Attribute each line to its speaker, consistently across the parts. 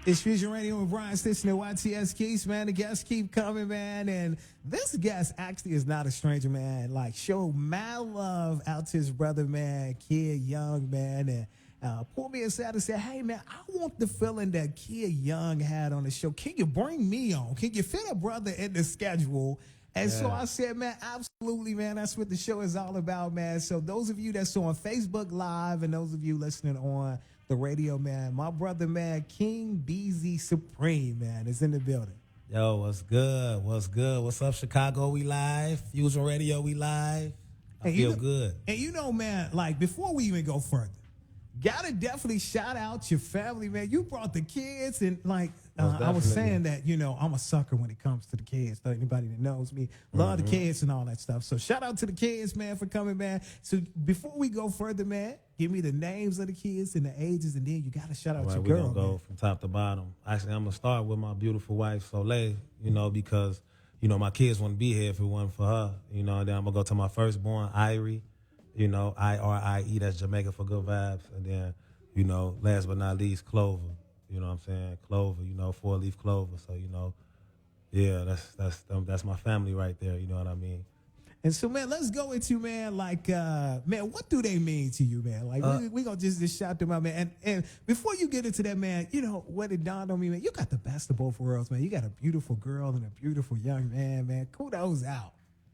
Speaker 1: It's Fusion Radio with Brian Stitchner, YTS Keys, man. The guests keep coming, man. And this guest actually is not a stranger, man. Like, show mad love out to his brother, man, Kid Young, man. And pulled me aside and said, hey, man, I want the feeling that Kid Young had on the show. Can you bring me on? Can you fit a brother in the schedule? And so I said, man, absolutely, man. That's what the show is all about, man. So those of you that's on Facebook Live and those of you listening on the radio, man, my brother, man, King Beezy Supreme, man, is in the building.
Speaker 2: Yo, what's good? What's good? What's up, Chicago? We live. Fusion Radio, we live. I feel good.
Speaker 1: And you know, man, like, before we even go further, gotta definitely shout out your family, man. You brought the kids, and like I was saying that, you know, I'm a sucker when it comes to the kids. So anybody that knows me, love the kids and all that stuff. So shout out to the kids, man, for coming, man. So before we go further, man, give me the names of the kids and the ages, and then you gotta shout out your girl.
Speaker 2: We're gonna go from top to bottom. Actually, I'm gonna start with my beautiful wife, Soleil, you know, because, you know, my kids wouldn't be here if it wasn't for her. You know, and then I'm gonna go to my firstborn, Irie. You know, Irie, that's Jamaica for good vibes. And then, you know, last but not least, Clover. You know what I'm saying? Clover, you know, 4-leaf clover. So, you know, yeah, that's my family right there. You know what I mean?
Speaker 1: And so, man, let's go into, man, like, man, what do they mean to you, man? Like, we gonna just shout them out, man. And before you get into that, man, you know, what it dawned on me, man, you got the best of both worlds, man. You got a beautiful girl and a beautiful young man, man. Kudos out.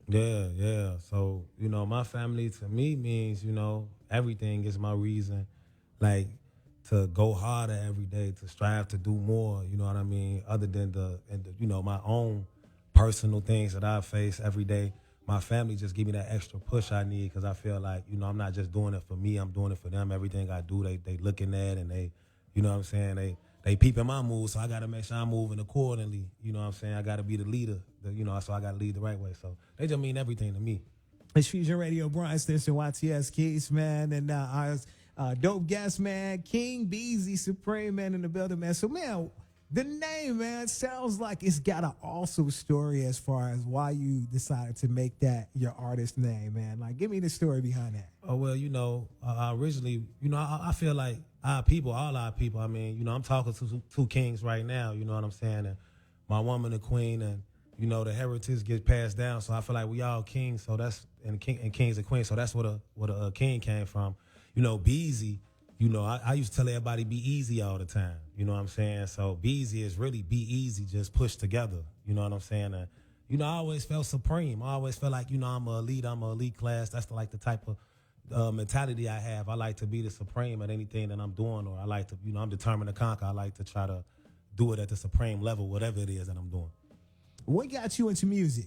Speaker 2: Yeah. So, you know, my family to me means, you know, everything is my reason, like, to go harder every day, to strive to do more, you know what I mean, other than you know, my own personal things that I face every day. My family just give me that extra push I need, because I feel like, you know, I'm not just doing it for me, I'm doing it for them. Everything I do, they looking at, and they, you know what I'm saying, they peeping my moves, so I got to make sure I'm moving accordingly. You know what I'm saying? I got to be the leader, you know, so I got to lead the right way. So they just mean everything to me.
Speaker 1: It's Fusion Radio, Brian Stitchner, YTS Keys, man, and our dope guest, man, King Beezy Supreme, man, in the building, man. So, man, the name, man, sounds like it's got an awesome story as far as why you decided to make that your artist name, man. Like, give me the story behind that.
Speaker 2: Oh, well, you know, originally, you know, I feel like all our people, I mean, you know, I'm talking to two kings right now, you know what I'm saying? And my woman, the queen, and, you know, the heritage gets passed down. So I feel like we all kings, so that's, and kings and queens, so that's where a king came from. You know, Beezy, you know, I used to tell everybody be easy all the time. You know what I'm saying? So Beezy is really be easy, just pushed together. You know what I'm saying? And, you know, I always felt supreme. I always felt like, you know, I'm an elite class. That's like the type of mentality I have. I like to be the supreme at anything that I'm doing, or I like to, you know, I'm determined to conquer. I like to try to do it at the supreme level, whatever it is that I'm doing.
Speaker 1: What got you into music?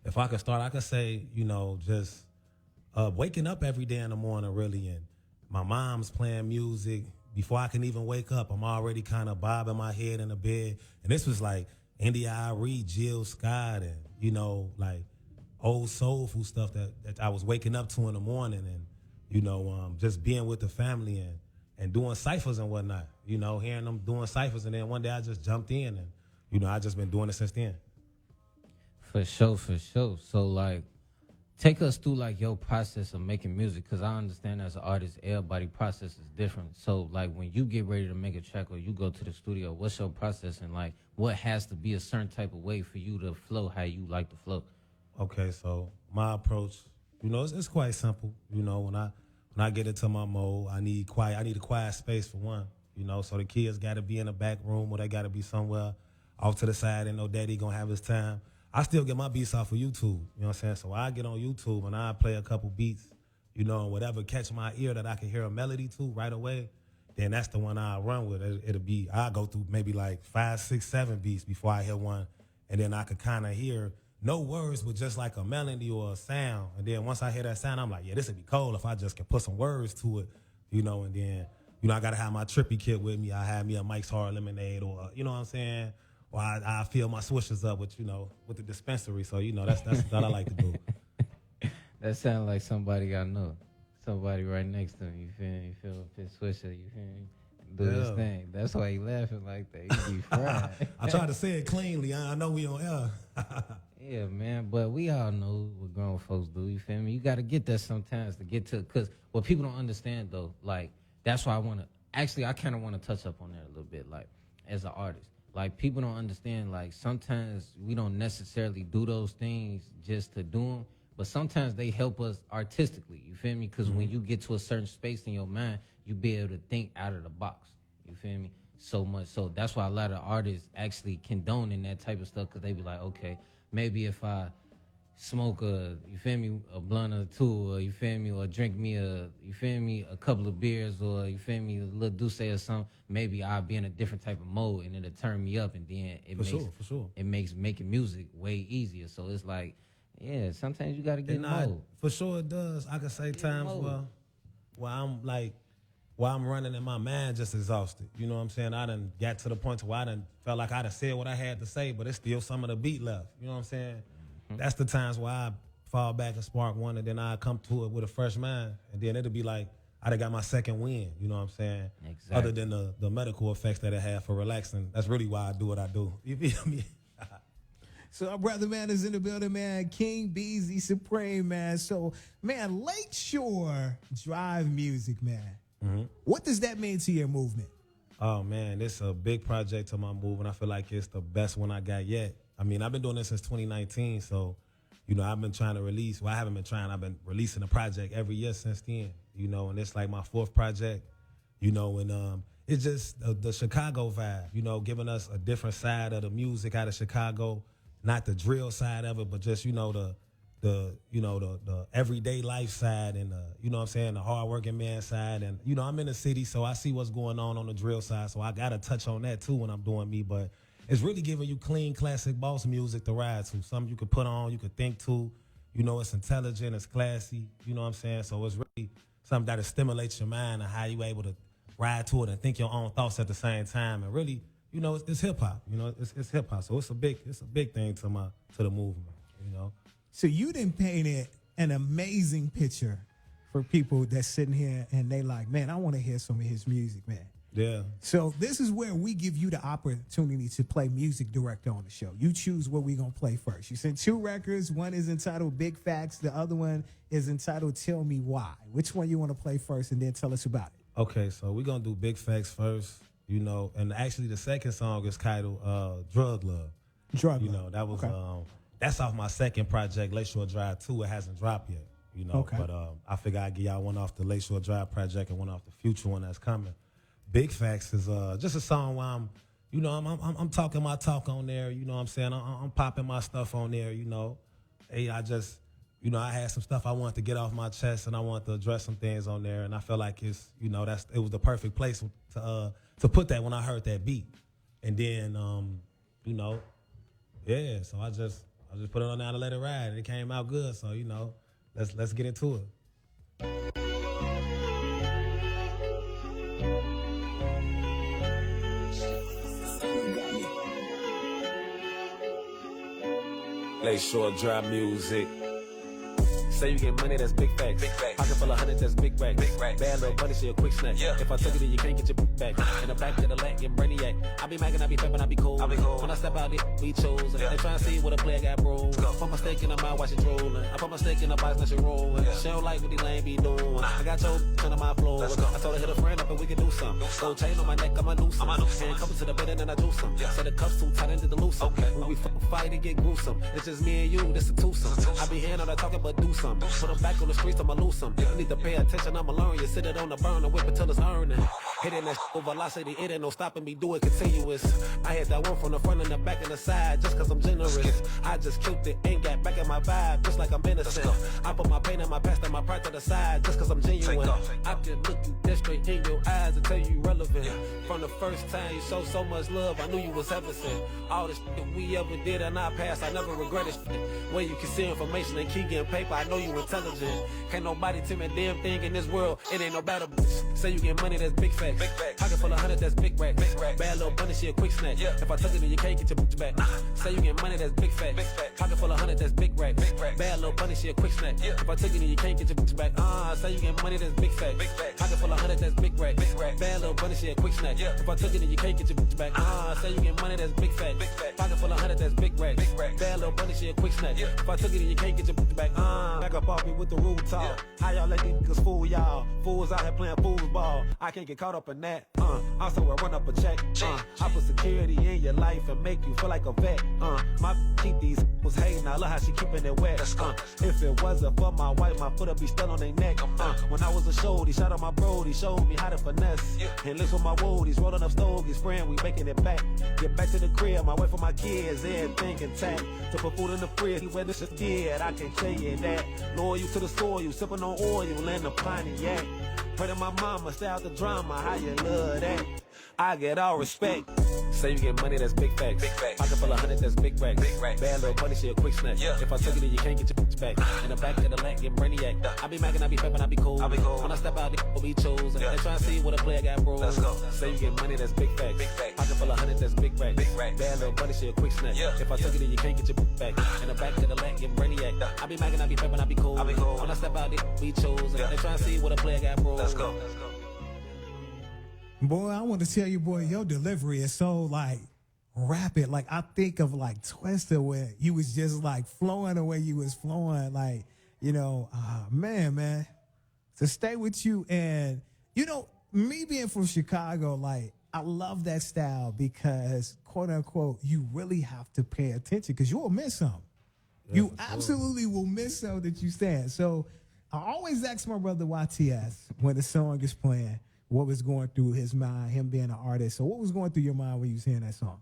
Speaker 2: If I could start, I could say, you know, just waking up every day in the morning, really, and my mom's playing music. Before I can even wake up, I'm already kind of bobbing my head in the bed. And this was like India.Arie, Jill Scott, and, you know, like old soulful stuff that I was waking up to in the morning, and, you know, just being with the family and doing ciphers and whatnot, you know, hearing them doing ciphers. And then one day I just jumped in, and, you know, I just been doing it since then.
Speaker 3: For sure. So, like, take us through, like, your process of making music, because I understand as an artist, everybody's process is different. So, like, when you get ready to make a track or you go to the studio, what's your process, and, like, what has to be a certain type of way for you to flow how you like to flow?
Speaker 2: Okay, so my approach, you know, it's quite simple. You know, when I get into my mode, I need a quiet space for one. You know, so the kids got to be in the back room, or they got to be somewhere off to the side, and no daddy gonna have his time. I still get my beats off of YouTube, you know what I'm saying? So I get on YouTube and I play a couple beats, you know, and whatever catch my ear that I can hear a melody to right away, then that's the one I'll run with. I'll go through maybe like 5, 6, 7 beats before I hear one, and then I could kind of hear no words, but just like a melody or a sound. And then once I hear that sound, I'm like, yeah, this would be cool if I just could put some words to it, you know, and then, you know, I got to have my trippy kit with me. I have me a Mike's Hard Lemonade, or, you know what I'm saying? Or I fill my swishers up with, you know, with the dispensary. So, you know, that's what I like to do.
Speaker 3: That sounds like somebody I know. Somebody right next to me, you feel me? You feel his swisher, you feel me? Do his thing. That's why he laughing like that. He be fried.
Speaker 2: I try to say it cleanly. I know we on air.
Speaker 3: Yeah, man, but we all know what grown folks do, you feel me? You got to get that sometimes to get to, because what people don't understand, though, like, that's why I kind of want to touch up on that a little bit. bit, like as an artist. Like people don't understand. Like sometimes we don't necessarily do those things just to do them, but sometimes they help us artistically. You feel me? Because when you get to a certain space in your mind, you be able to think out of the box. You feel me? So much so that's why a lot of artists actually condone in that type of stuff, because they be like, okay, maybe if I smoke a blunt or two, or you feel me, or drink me a couple of beers, or you feel me, a little douce or something, maybe I'll be in a different type of mode and it'll turn me up, and then
Speaker 2: For sure.
Speaker 3: it makes making music way easier. So it's like, yeah, sometimes you gotta get in mode.
Speaker 2: For sure it does. I can say times where I'm running in my mind just exhausted. You know what I'm saying? I done got to the point where I done felt like I done said what I had to say, but it's still some of the beat left. You know what I'm saying? That's the times where I fall back and spark one, and then I come to it with a fresh mind, and then it'll be like I done got my second win. You know what I'm saying?
Speaker 3: Exactly.
Speaker 2: Other than the medical effects that it had for relaxing, that's really why I do what I do. You feel me?
Speaker 1: So our brother, man, is in the building, man. King Beezy Supreme, man. So, man, Lakeshore Drive music, man. What does that mean to your movement?
Speaker 2: Oh, man, it's a big project to my move, and I feel like it's the best one I got yet. I mean, I've been doing this since 2019, so, you know, I've been trying to release. Well, I haven't been trying. I've been releasing a project every year since then, you know, and it's like my fourth project, you know, and it's just the Chicago vibe, you know, giving us a different side of the music out of Chicago, not the drill side of it, but just, you know, the everyday life side, and you know what I'm saying, the hardworking man side. And you know, I'm in the city, so I see what's going on the drill side, so I gotta touch on that too when I'm doing me. But it's really giving you clean, classic boss music to ride to, something you could put on, you could think to. You know, it's intelligent, it's classy. You know what I'm saying? So it's really something that stimulates your mind and how you able to ride to it and think your own thoughts at the same time. And really, you know, it's hip hop. You know, it's hip hop. So it's a big thing to the movement. You know.
Speaker 1: So you done painted an amazing picture for people that's sitting here and they like, man, I want to hear some of his music, man.
Speaker 2: Yeah.
Speaker 1: So this is where we give you the opportunity to play music director on the show. You choose what we're going to play first. You sent 2 records. One is entitled Big Facts. The other one is entitled Tell Me Why. Which one you want to play first, and then tell us about it?
Speaker 2: Okay, so we're going to do Big Facts first, you know, and actually the second song is titled Drug Love.
Speaker 1: Drug Love.
Speaker 2: You know, that was...
Speaker 1: Okay.
Speaker 2: That's off my second project, Lakeshore Drive 2. It hasn't dropped yet, you know.
Speaker 1: Okay.
Speaker 2: But I figure I'd give y'all one off the Lakeshore Drive project and one off the future one that's coming. Big Facts is just a song where I'm talking my talk on there. You know what I'm saying? I'm popping my stuff on there. You know, hey, I had some stuff I wanted to get off my chest, and I wanted to address some things on there. And I felt like it was the perfect place to put that when I heard that beat. And then yeah. So I just put it on there to let it ride, and it came out good. So, you know, let's get into it. Lakeshore Drive music. Say you get money, that's big facts. Pocket full of 100, that's big racks. Bad little bunny, she a quick snack. Yeah. If I took it, then you can't get your back. In the back of the leg, get brainiac. I be macking, I be peppin', I be cool. When I step out, we chosen. They try to see what a player got bro. Put my steak in the mouth while she trolling. I put my steak in the box, now she rolling. She don't like what these lame be doing. I got your under my floor. I told her hit a friend up and we can do something. Gold chain on my neck, I'm a noose. And couple to the bed and then I do some. Say the cuffs too tight into the loose. When we fucking fight, it get gruesome. It's just me and you, this a twosome. I be here, not talking, but do something. Put them back on the streets, I'ma lose some. You need to pay attention, I'ma learn. You sit it on the burner, whip it till it's earning. Hitting that with velocity, it ain't no stopping me, do it continuous. I hit that one from the front and the back and the side, just cause I'm generous. I just killed it, ain't got back in my vibe, just like I'm innocent. I put my pain and my past and my pride to the side, just cause I'm genuine. I can look you dead straight in your eyes and tell you relevant. From the first time you showed so much love, I knew you was heaven sent. All the shit we ever did in our past, I never regretted shit. When you can see information and key getting paper, I know you intelligent. Can't nobody tell me a damn thing in this world, it ain't no battle. Say you get money, that's big facts. Pocket full of 100, that's big racks. Bad little bunny, she a quick snack. If I took it, then you can't get your bitch back. Say you get money, that's big facts. Pocket full of 100, that's big racks. Bad little bunny, she a quick snack. If I took it, then you can't get your bitch back. Say you get money, that's big facts. Pocket full of 100, that's big racks. Bad little bunny, she a quick snack. If I took it, then you can't get your bitch back. Say you get money, that's big facts. Pocket full of 100, that's big racks. Bad little bunny, she a quick snack. If I took it, then you can't get your bitch back. Back up off me with the rule talk. How y'all let these niggas fool y'all? Fools out here playing foosball. I can't get caught up
Speaker 4: up in that. Also I run up a check. I put security in your life and make you feel like a vet. My keep these was hating. I love how she keeping it wet. If it wasn't for my wife, my foot would be still on their neck. When I was a shorty, shout out my brody, showed me how to finesse. And live with my woodies, rolling up stogies, friend, we making it back. Get back to the crib, my wife and my kids, everything intact. To put food in the fridge, he wet this is dead, I can't tell you that. Loyal to the soil, you sipping on oil and the Pontiac. Pray to my mama, stay out the drama, how you love that? I get all respect. Say you get money, that's big facts. Pocket full of 100, that's big racks. Bad little bunny shit, quick snack. If I took it, then you can't get your back. In the back of the leg, get brainiac. I be macking, I be fapping, I be cool. When I step out, the will be chosen. They try to see what a player got, bro. Let's go. Say you get money, that's big facts. Pocket full of 100, that's big racks. Bad little bunny shit, quick snack. If I took it, then you can't get your back. In the back of the leg, get brainiac. I be macking, I be fapping, I be cool. When I step out, the will be chosen. They try to see what a player got, bro. Let's go.
Speaker 1: Boy, I want to tell you, boy, your delivery is so like rapid. Like I think of like Twister where you was just like flowing the way you was flowing. Like, you know, man, to stay with you. And, you know, me being from Chicago, like I love that style because quote unquote, you really have to pay attention because you will miss something. You absolutely will miss something that you stand. So I always ask my brother YTS when the song is playing, what was going through his mind, him being an artist. So what was going through your mind when you was hearing that song?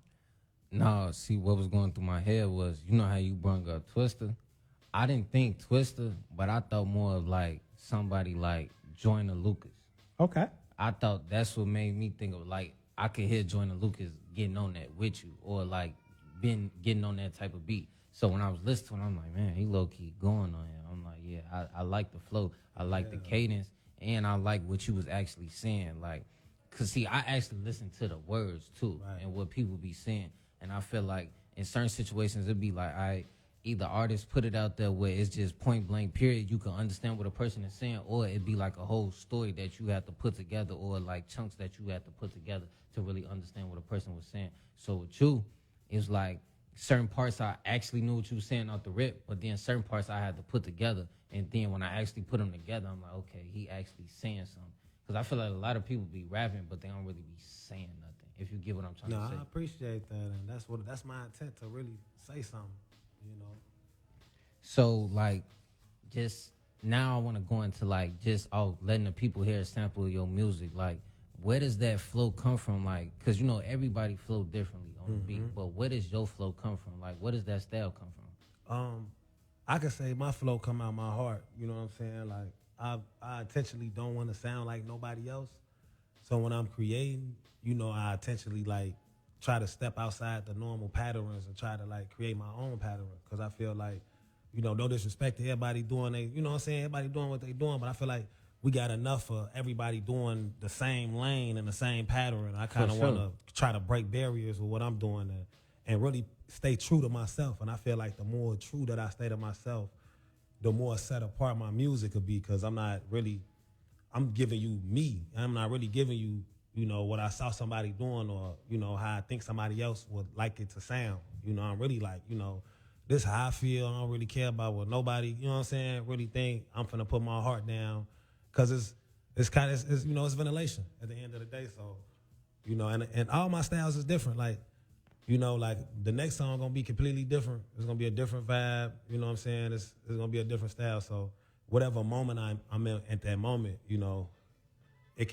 Speaker 3: No, see, what was going through my head was, you know how you brung up Twister? I didn't think Twister, but I thought more of like somebody like Joyner Lucas.
Speaker 1: Okay.
Speaker 3: I thought that's what made me think of like, I could hear Joyner Lucas getting on that with you or like been getting on that type of beat. So when I was listening to it, I'm like, man, he low-key going on here. I'm like, yeah, I like the flow. I like the cadence. And I like what you was actually saying, like, cause see, I actually listen to the words too, and what people be saying, and I feel like in certain situations it'd be like, either artists put it out there where it's just point blank period, you can understand what a person is saying, or it'd be like a whole story that you have to put together, or like chunks that you have to put together to really understand what a person was saying. So with you, it's like certain parts I actually knew what you were saying off the rip, but then certain parts I had to put together. And then when I actually put them together, I'm like, okay, he actually saying something. Because I feel like a lot of people be rapping, but they don't really be saying nothing, if you get what I'm trying to say.
Speaker 2: No, I appreciate that. And that's my intent, to really say something, you know.
Speaker 3: So, like, just now I want to go into, like, just letting the people hear a sample of your music. Like, where does that flow come from? Like, because, you know, everybody flow differently on the beat. But where does your flow come from? Like, where does that style come from?
Speaker 2: I could say my flow come out my heart. You know what I'm saying? Like I intentionally don't want to sound like nobody else. So when I'm creating, you know, I intentionally like try to step outside the normal patterns and try to like create my own pattern. Cause I feel like, you know, no disrespect to everybody doing you know what I'm saying? Everybody doing what they doing, but I feel like we got enough for everybody doing the same lane and the same pattern. I kind of want to try to break barriers with what I'm doing and really stay true to myself. And I feel like the more true that I stay to myself, the more set apart my music could be, because I'm giving you me. I'm not really giving you, you know, what I saw somebody doing or, you know, how I think somebody else would like it to sound. You know, I'm really like, you know, this is how I feel. I don't really care about what nobody, you know what I'm saying, really think. I'm finna put my heart down, because it's kind of, you know, it's ventilation at the end of the day. So, you know, and all my styles is different. Like, you know, like the next song gonna be completely different. It's gonna be a different vibe. You know what I'm saying? It's gonna be a different style. So whatever moment I'm in at that moment, you know, it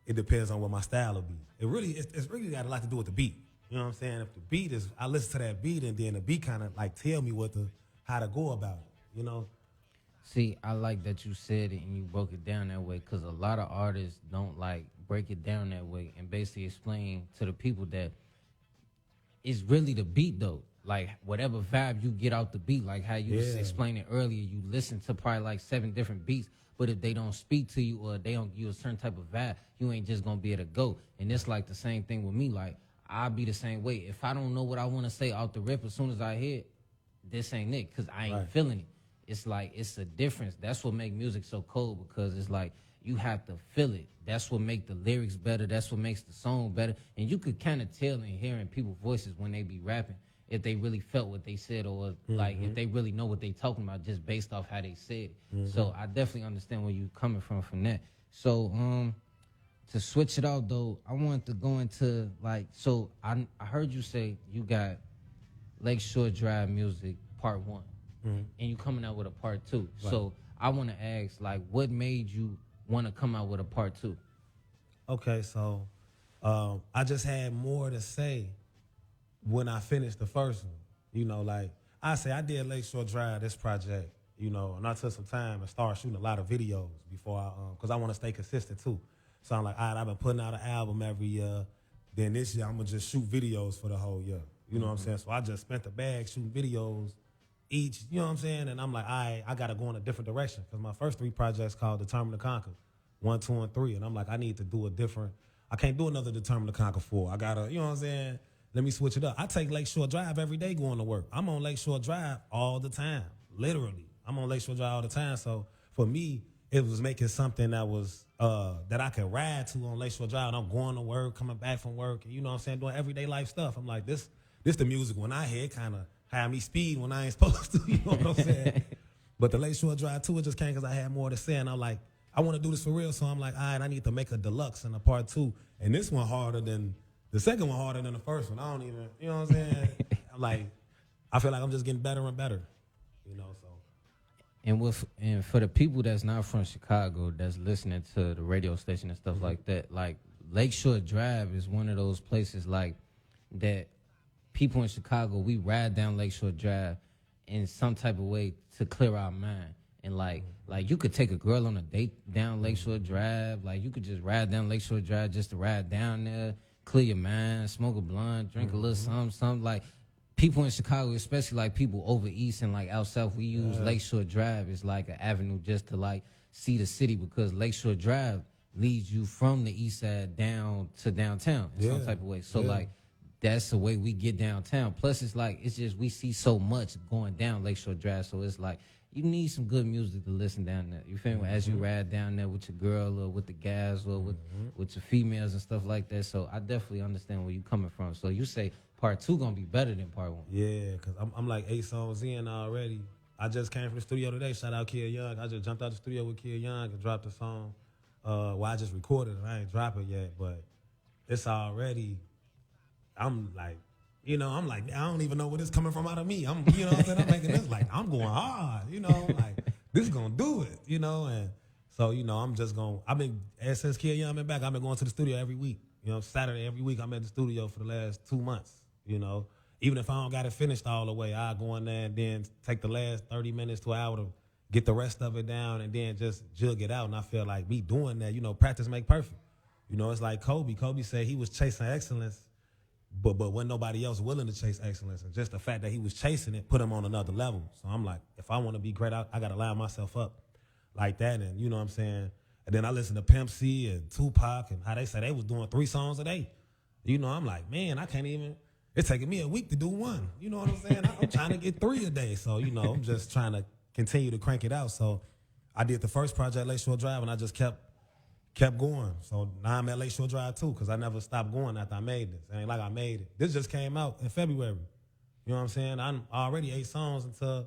Speaker 2: depends on what my style will be. It's really got a lot to do with the beat. You know what I'm saying? If the beat is, I listen to that beat and then the beat kind of like tell me how to go about it. You know.
Speaker 3: See, I like that you said it and you broke it down that way, because a lot of artists don't like break it down that way and basically explain to the people that it's really the beat though. Like whatever vibe you get out the beat, like how you was explaining earlier, you listen to probably like 7 different beats, but if they don't speak to you or they don't give you a certain type of vibe, you ain't just gonna be able to go. And it's like the same thing with me. Like I'll be the same way. If I don't know what I want to say out the rip, as soon as I hear it, this ain't it, because I ain't feeling it. It's like, it's a difference. That's what make music so cold, because it's like you have to feel it. That's what make the lyrics better. That's what makes the song better. And you could kind of tell in hearing people's voices when they be rapping if they really felt what they said, or like if they really know what they talking about just based off how they said it. So I definitely understand where you coming from that. So to switch it out though, I wanted to go into like, so I heard you say you got Lakeshore Drive Music Part 1, and you coming out with a Part 2. Right. So I want to ask, like, what made you want to come out with a Part 2?
Speaker 2: Okay, so I just had more to say when I finished the first one. You know, like I say, I did Lakeshore Drive, this project, you know, and I took some time and started shooting a lot of videos before because I want to stay consistent too. So I'm like, all right, I've been putting out an album every year. Then this year, I'm going to just shoot videos for the whole year. You know what I'm saying? So I just spent the bag shooting videos each, you know what I'm saying? And I'm like, all right, I got to go in a different direction because my first 3 projects called Determined to Conquer, 1, 2, and 3. And I'm like, I need to do a different, I can't do another Determined to Conquer 4. I got to, you know what I'm saying? Let me switch it up. I take Lakeshore Drive every day going to work. I'm on Lakeshore Drive all the time, literally. I'm on Lakeshore Drive all the time. So for me, it was making something that was that I could ride to on Lakeshore Drive. And I'm going to work, coming back from work, and you know what I'm saying, doing everyday life stuff. I'm like, this the music when I hear kind of had me speed when I ain't supposed to, you know what I'm saying? But the Lakeshore Drive 2, it just came because I had more to say, and I'm like, I want to do this for real, so I'm like, all right, I need to make a deluxe and a Part 2. And this one harder than, the second one harder than the first one. I don't even, you know what I'm saying? I'm like, I feel like I'm just getting better and better, you know, so.
Speaker 3: And for the people that's not from Chicago, that's listening to the radio station and stuff like that, like Lakeshore Drive is one of those places like that people in Chicago, we ride down Lakeshore Drive in some type of way to clear our mind. And like you could take a girl on a date down Lakeshore Drive. Like you could just ride down Lakeshore Drive just to ride down there, clear your mind, smoke a blunt, drink a little something. Like people in Chicago, especially like people over east and like out south, we use Lakeshore Drive as like an avenue just to like see the city because Lakeshore Drive leads you from the east side down to downtown in some type of way. So like that's the way we get downtown. Plus it's like, it's just, we see so much going down Lakeshore Drive. So it's like, you need some good music to listen down there. You feel me? As you ride down there with your girl or with the guys or with your females and stuff like that. So I definitely understand where you coming from. So you say Part 2 gonna be better than Part 1.
Speaker 2: Yeah, because I'm like 8 songs in already. I just came from the studio today. Shout out Kid Young. I just jumped out the studio with Kid Young and dropped a song. Well, I just recorded it. I ain't dropped it yet, but it's already, I'm like, you know, I'm like, I don't even know where this coming from out of me. I'm, you know what I'm saying? I'm making this like, I'm going hard, you know, like, this is going to do it, you know? And so, you know, I'm just going, I've been, since Kid Young been back, I've been going to the studio every week. You know, Saturday, every week I'm at the studio for the last 2 months, you know? Even if I don't got it finished all the way, I go in there and then take the last 30 minutes to an hour to get the rest of it down and then just jug it out. And I feel like me doing that, you know, practice make perfect. You know, it's like Kobe. Kobe said he was chasing excellence, but wasn't nobody else willing to chase excellence. And just the fact that he was chasing it put him on another level. So I'm like, if I want to be great, I got to line myself up like that. And you know what I'm saying? And then I listen to Pimp C and Tupac and how they say they was doing 3 songs a day. You know, I'm like, man, I can't even, it's taking me a week to do 1. You know what I'm saying? I'm trying to get 3 a day. So, you know, I'm just trying to continue to crank it out. So I did the first project, Lakeshore Drive, and I just kept going. So now I'm at Lakeshore Drive too, because I never stopped going after I made this. It ain't like I made it. This just came out in February. You know what I'm saying? I'm already 8 songs into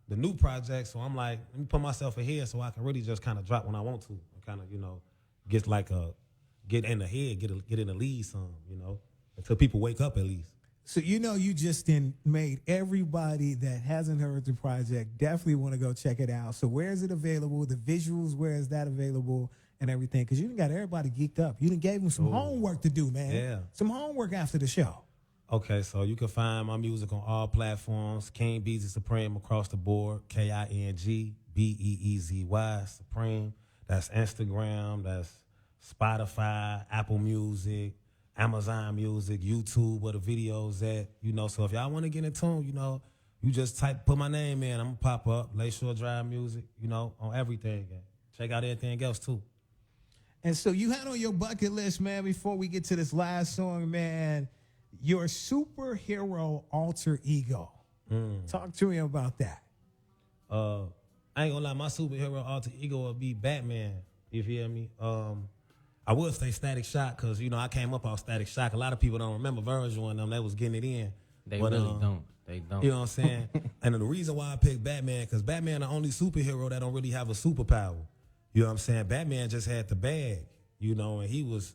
Speaker 2: the new project, so I'm like, let me put myself ahead so I can really just kind of drop when I want to and kind of, you know, get in the head, get in the lead some, you know, until people wake up at least.
Speaker 1: So, you know, you just made everybody that hasn't heard the project definitely want to go check it out. So where is it available? The visuals, where is that available and everything? Because you done got everybody geeked up. You done gave them some homework to do, man. Yeah. Some homework after the show.
Speaker 2: Okay, so you can find my music on all platforms. King Beezy Supreme across the board. KING BEEZY Supreme. That's Instagram. That's Spotify, Apple Music, Amazon Music, YouTube, where the videos at. You know, so if y'all want to get in tune, you know, you just put my name in. I'm going to pop up. Lakeshore Drive Music, you know, on everything. Check out everything else, too.
Speaker 1: And so you had on your bucket list, man, before we get to this last song, man, your superhero alter ego. Talk to me about that.
Speaker 2: I ain't gonna lie, my superhero alter ego would be Batman. You feel me? I would say Static Shock because, you know, I came up off Static Shock. A lot of people don't remember Virgil and them. They was getting it in.
Speaker 3: They really don't. They don't.
Speaker 2: You know what I'm saying? And the reason why I picked Batman, because Batman the only superhero that don't really have a superpower. You know what I'm saying? Batman just had the bag. You you know, and he was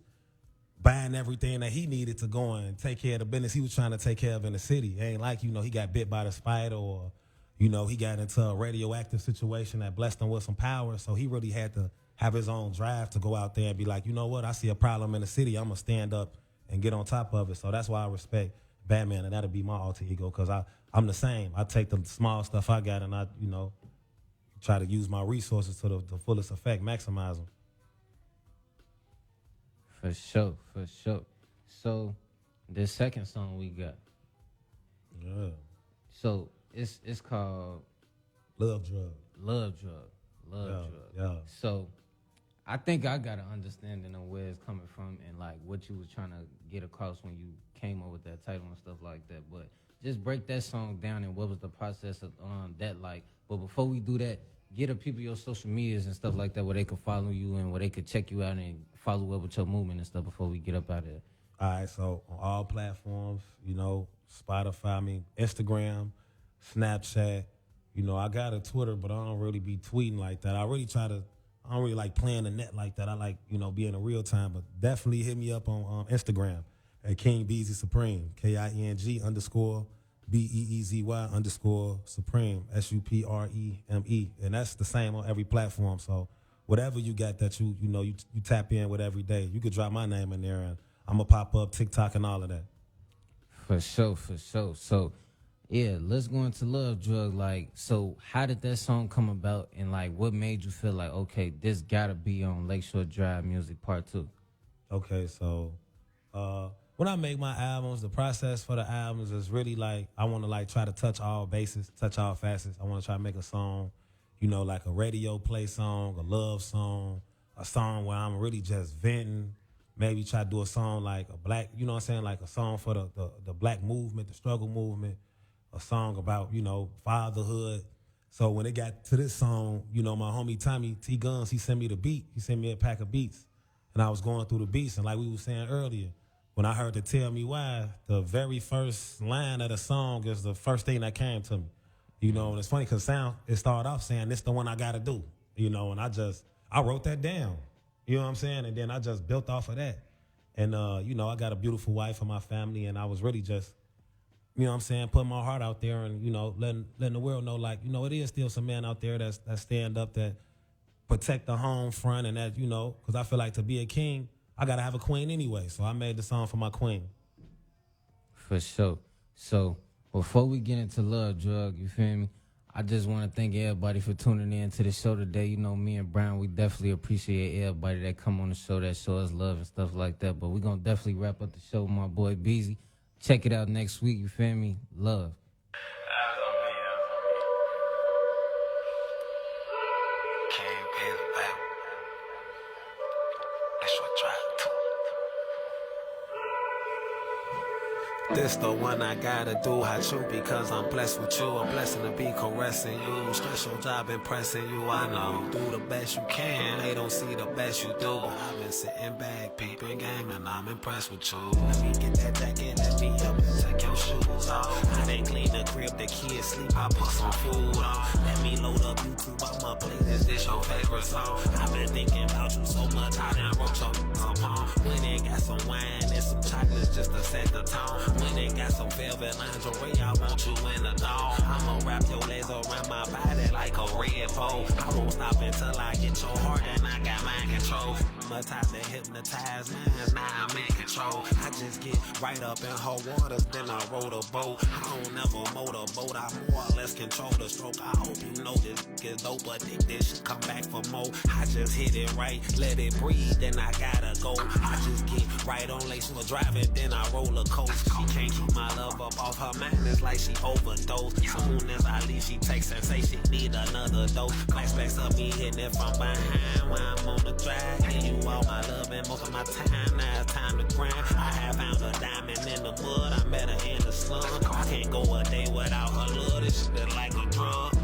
Speaker 2: buying everything that he needed to go and take care of the business he was trying to take care of in the city. It ain't like, you know, he got bit by the spider or, you know, he got into a radioactive situation that blessed him with some power. So he really had to have his own drive to go out there and be like, you know what, I see a problem in the city. I'm going to stand up and get on top of it. So that's why I respect Batman, and that'll be my alter ego, because I'm the same. I take the small stuff I got and I, you know, try to use my resources to the fullest effect, maximize them.
Speaker 3: For sure, for sure. So, the second song we got.
Speaker 2: Yeah.
Speaker 3: So it's called
Speaker 2: Love Drug.
Speaker 3: Love Drug. Love Drug.
Speaker 2: Yeah.
Speaker 3: So, I think I got an understanding of where it's coming from and like what you was trying to get across when you came up with that title and stuff like that. But just break that song down and what was the process of that like. But before we do that, get the people your social medias and stuff like that where they could follow you and where they could check you out and follow up with your movement and stuff before we get up out of there.
Speaker 2: All right, so on all platforms, you know, Spotify, Instagram, Snapchat. You know, I got a Twitter, but I don't really be tweeting like that. I don't really like playing the net like that. I like, you know, being in real time, but definitely hit me up on Instagram at King Beezy Supreme, KING_BEEZY _Supreme, SUPREME. And that's the same on every platform. So whatever you got that you tap in with every day, you could drop my name in there and I'm going to pop up TikTok and all of that.
Speaker 3: For sure. So, yeah, let's go into Love Drug. Like, so how did that song come about and, like, what made you feel like, okay, this got to be on Lakeshore Drive Music Part 2?
Speaker 2: Okay, so when I make my albums, the process for the albums is really like I want to like try to touch all bases, touch all facets. I want to try to make a song, you know, like a radio play song, a love song, a song where I'm really just venting. Maybe try to do a song like a black, you know what I'm saying, like a song for the black movement, the struggle movement, a song about, you know, fatherhood. So when it got to this song, you know, my homie Tommy T Guns, he sent me the beat. He sent me a pack of beats. And I was going through the beats, and like we were saying earlier, when I heard the Tell Me Why, the very first line of the song is the first thing that came to me. You know, and it's funny because it started off saying, this the one I got to do. You know, and I wrote that down. You know what I'm saying? And then I just built off of that. And, you know, I got a beautiful wife and my family, and I was really just, you know what I'm saying, putting my heart out there and, you know, letting the world know, like, you know, it is still some men out there that stand up, that protect the home front, and that, you know, because I feel like to be a king, I got to have a queen anyway. So I made the song for my queen.
Speaker 3: For sure. So before we get into Love Drug, you feel me? I just want to thank everybody for tuning in to the show today. You know, me and Brown, we definitely appreciate everybody that come on the show, that show us love and stuff like that. But we're going to definitely wrap up the show with my boy Beezy. Check it out next week, you feel me? Love.
Speaker 4: This the one I gotta do, how you, because I'm blessed with you. A blessing to be caressing you. Stress your job, impressing you. I know you do the best you can. They don't see the best you do. But I've been sitting back, peeping game, and I'm impressed with you. Let me get that jacket, let me help you take your shoes off. I didn't clean the crib, the kids sleep, I put some food on. Let me load up YouTube, I'ma play this your favorite song. I've been thinking about you so much, I done wrote your song. When it got some wine and some chocolates just to set the tone. When it got some velvet lingerie, I want you in the dawn. I'ma wrap your legs around my body like a red bow. I won't stop until I get your heart and I got mind control. My type to hypnotize minds, now I'm in control. I just get right up in her waters, then I roll the boat. I don't never motorboat, I more or less control the stroke. I hope you know this is dope, but think this should come back for more. I just hit it right, let it breathe, then I gotta go. I just get right on Lakeshore Drive and then I roll a coast. She can't keep my love up off her mind, it's like she overdosed. Soon as I leave, she takes and say she need another dose. Flashbacks of me hitting it from behind when I'm on the drive. And you all my love and most of my time, now it's time to grind. I have found a diamond in the mud, I met her in the slum. I can't go a day without her love, this shit like a drug.